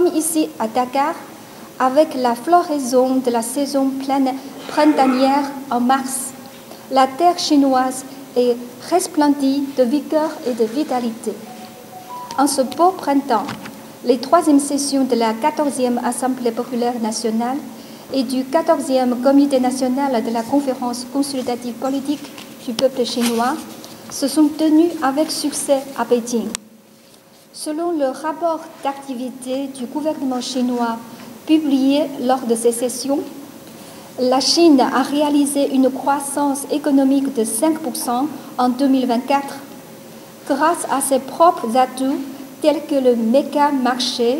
comme ici à Dakar, avec la floraison de la saison printanière en mars, la terre chinoise est resplendie de vigueur et de vitalité. En ce beau printemps, les troisièmes sessions de la 14e Assemblée populaire nationale et du 14e Comité national de la conférence consultative politique du peuple chinois se sont tenues avec succès à Pékin. Selon le rapport d'activité du gouvernement chinois publié lors de ces sessions, la Chine a réalisé une croissance économique de 5% en 2024 grâce à ses propres atouts tels que le méga-marché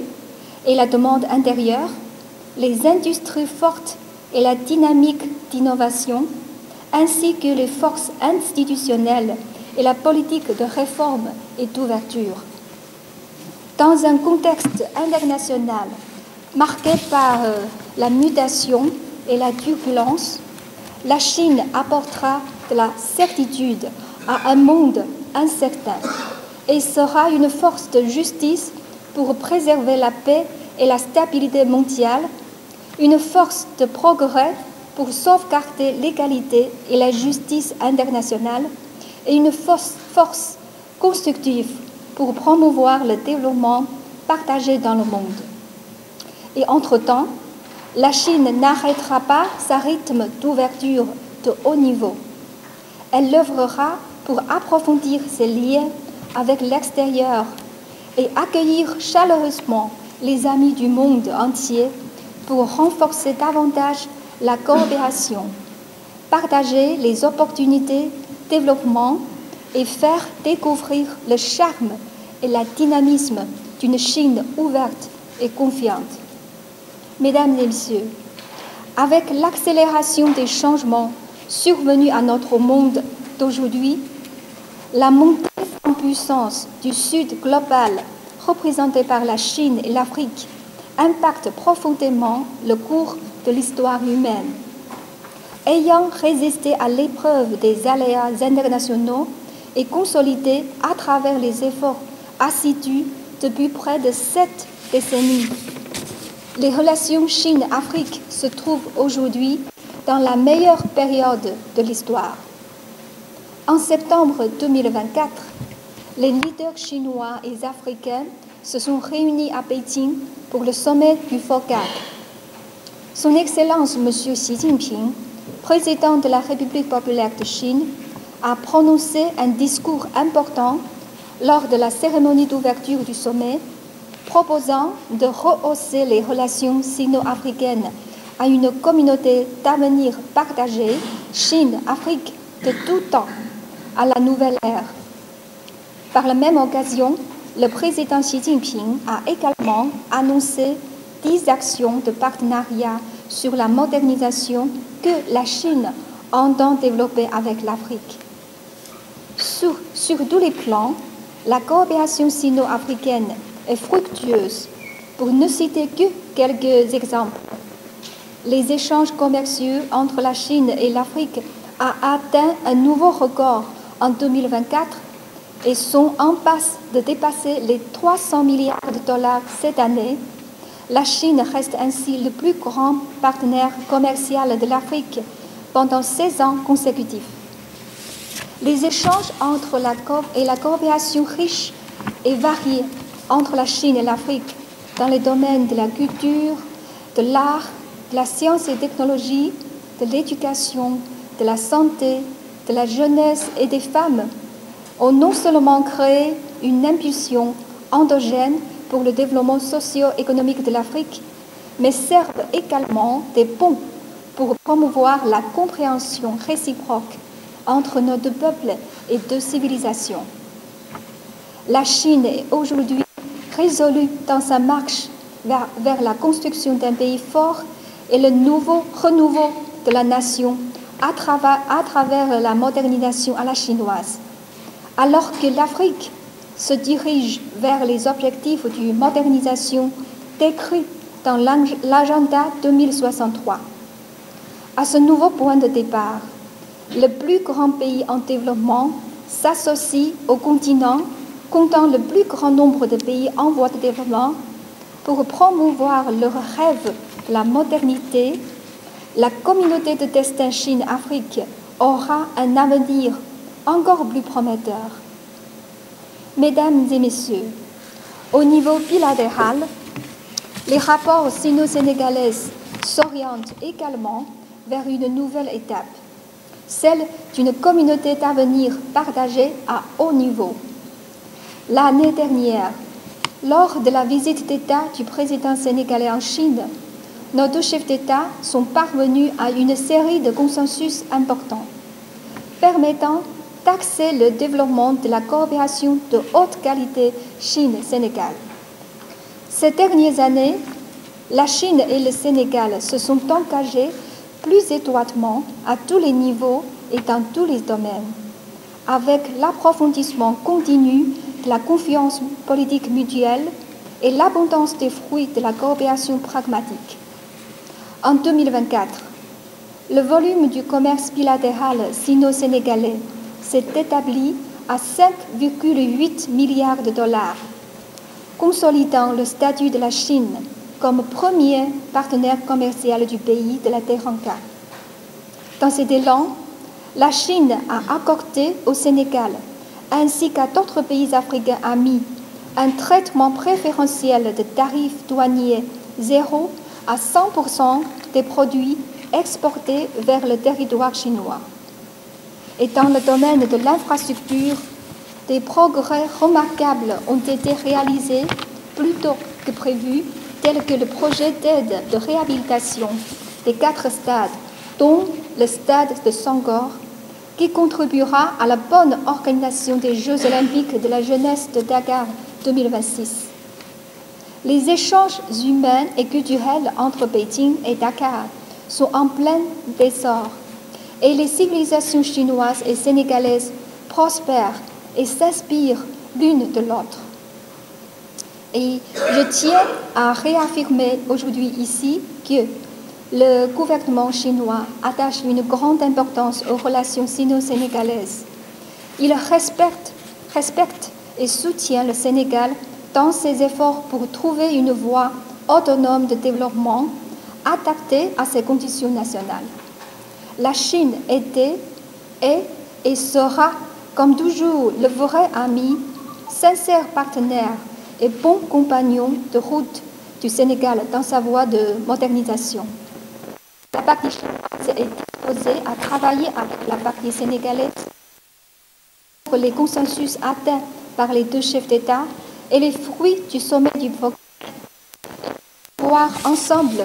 et la demande intérieure, les industries fortes et la dynamique d'innovation, ainsi que les forces institutionnelles et la politique de réforme et d'ouverture. Dans un contexte international marqué par la mutation et la turbulence, la Chine apportera de la certitude à un monde incertain et sera une force de justice pour préserver la paix et la stabilité mondiale, une force de progrès pour sauvegarder l'égalité et la justice internationale et une force constructive pour promouvoir le développement partagé dans le monde. Et entre-temps, la Chine n'arrêtera pas sa rythme d'ouverture de haut niveau. Elle œuvrera pour approfondir ses liens avec l'extérieur et accueillir chaleureusement les amis du monde entier pour renforcer davantage la coopération, partager les opportunités de développement et faire découvrir le charme et le dynamisme d'une Chine ouverte et confiante. Mesdames et Messieurs, avec l'accélération des changements survenus à notre monde d'aujourd'hui, la montée en puissance du Sud global représenté par la Chine et l'Afrique impacte profondément le cours de l'histoire humaine. Ayant résisté à l'épreuve des aléas internationaux et consolidé à travers les efforts assidus depuis près de 7 décennies, les relations Chine-Afrique se trouvent aujourd'hui dans la meilleure période de l'histoire. En septembre 2024, les leaders chinois et africains se sont réunis à Pékin pour le sommet du FOCAC. Son Excellence M. Xi Jinping, président de la République populaire de Chine, a prononcé un discours important lors de la cérémonie d'ouverture du sommet, proposant de rehausser les relations sino-africaines à une communauté d'avenir partagée, Chine-Afrique de tout temps, à la nouvelle ère. Par la même occasion, le président Xi Jinping a également annoncé 10 actions de partenariat sur la modernisation que la Chine entend développer avec l'Afrique. Sur tous les plans, la coopération sino-africaine est fructueuse. Pour ne citer que quelques exemples, les échanges commerciaux entre la Chine et l'Afrique ont atteint un nouveau record en 2024 et sont en passe de dépasser les 300 milliards de dollars cette année. La Chine reste ainsi le plus grand partenaire commercial de l'Afrique pendant 16 ans consécutifs. Les échanges entre la coopération riche et variée entre la Chine et l'Afrique dans les domaines de la culture, de l'art, de la science et technologie, de l'éducation, de la santé, de la jeunesse et des femmes ont non seulement créé une impulsion endogène pour le développement socio-économique de l'Afrique, mais servent également des ponts pour promouvoir la compréhension réciproque entre nos deux peuples et deux civilisations. La Chine est aujourd'hui résolue dans sa marche vers la construction d'un pays fort et le renouveau de la nation à travers la modernisation à la chinoise. Alors que l'Afrique se dirige vers les objectifs de modernisation décrits dans l'agenda 2063. À ce nouveau point de départ, le plus grand pays en développement s'associe au continent comptant le plus grand nombre de pays en voie de développement pour promouvoir leur rêve de la modernité, la communauté de destin Chine-Afrique aura un avenir encore plus prometteur. Mesdames et messieurs, au niveau bilatéral, les rapports sino-sénégalais s'orientent également vers une nouvelle étape, celle d'une communauté d'avenir partagée à haut niveau. L'année dernière, lors de la visite d'État du président sénégalais en Chine, nos deux chefs d'État sont parvenus à une série de consensus importants, permettant d'axer le développement de la coopération de haute qualité Chine-Sénégal. Ces dernières années, la Chine et le Sénégal se sont engagés plus étroitement à tous les niveaux et dans tous les domaines, avec l'approfondissement continu de la confiance politique mutuelle et l'abondance des fruits de la coopération pragmatique. En 2024, le volume du commerce bilatéral sino-sénégalais s'est établi à 5,8 milliards de dollars, consolidant le statut de la Chine comme premier partenaire commercial du pays de la Teranga. Dans cet élan, la Chine a accordé au Sénégal, ainsi qu'à d'autres pays africains amis, un traitement préférentiel de tarifs douaniers zéro à 100% des produits exportés vers le territoire chinois. Et dans le domaine de l'infrastructure, des progrès remarquables ont été réalisés plus tôt que prévu, tels que le projet d'aide de réhabilitation des 4 stades, dont le stade de Sangor, qui contribuera à la bonne organisation des Jeux olympiques de la jeunesse de Dakar 2026. Les échanges humains et culturels entre Pékin et Dakar sont en plein essor et les civilisations chinoises et sénégalaises prospèrent et s'inspirent l'une de l'autre. Et je tiens à réaffirmer aujourd'hui ici que le gouvernement chinois attache une grande importance aux relations sino-sénégalaises. Il respecte et soutient le Sénégal dans ses efforts pour trouver une voie autonome de développement adaptée à ses conditions nationales. La Chine était, est et sera, comme toujours, le vrai ami, sincère partenaire et bon compagnon de route du Sénégal dans sa voie de modernisation. La partie chinoise est disposée à travailler avec la partie sénégalaise pour les consensus atteints par les deux chefs d'État et les fruits du sommet du progrès. Voir ensemble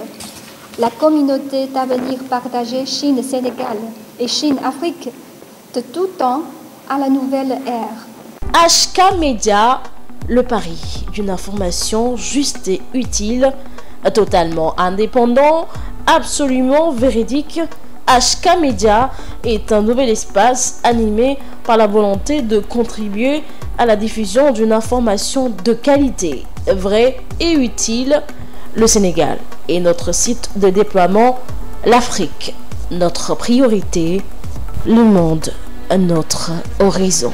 la communauté d'avenir partagée Chine-Sénégal et Chine-Afrique de tout temps à la nouvelle ère. HK Média, le pari d'une information juste et utile, totalement indépendant, absolument véridique. HK Média est un nouvel espace animé par la volonté de contribuer à la diffusion d'une information de qualité, vraie et utile. Le Sénégal est notre site de déploiement, l'Afrique, notre priorité, le monde, notre horizon.